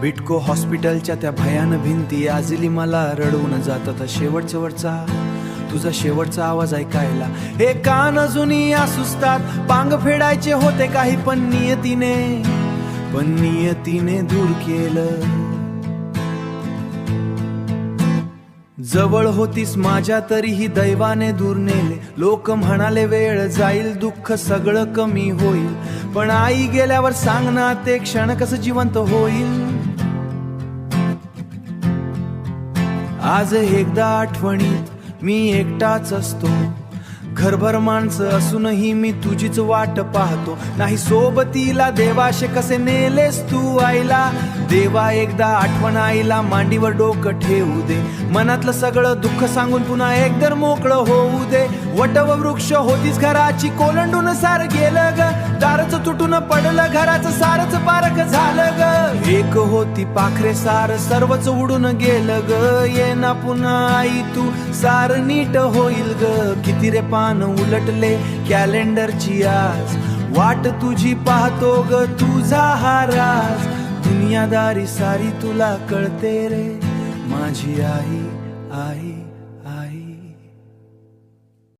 बिटको हॉस्पिटलच्या त्या भयान भिंती आजली मला रडवून जातात. तुझा शेवटचा आवाज ऐकायला हे कान अजूनही असुसतात. पांग फेडायचे होते काही पण नियतीने दूर केलं. जवळ होतीस माझ्या तरीही दैवाने दूर नेले. लोक म्हणाले वेळ जाईल दुःख सगळं कमी होईल, पण आई गेल्यावर सांग ना ते क्षण कसं जिवंत होईल. आज एकदा आठवणीत मी एकटाच असतो. घरभर माणसं असूनही मी तुझीच वाट पाहतो. नाही सोबतीला देवाशे कसे नेलेस तू आईला. देवा एकदा आठवण आईला मांडीवर डोकं ठेवू दे. मनातलं सगळं दुःख सांगून पुन्हा एकदर मोकळं होऊ दे. वटव वृक्ष होतीच घराची कोलंडून सार गेलं ग. दारच तुटून पडलं घराचं सारच पारख झालं ग. एक होती पाखरे सार सर्वच उडून गेलं ग. ये ना पुन्हा आई तू सार नीट होईल ग. किती रे पान उलटले कॅलेंडरची आज. वाट तुझी पाहतो ग तुझा हा राज. दुनियादारी सारी तुला कळते रे माझी आई आई.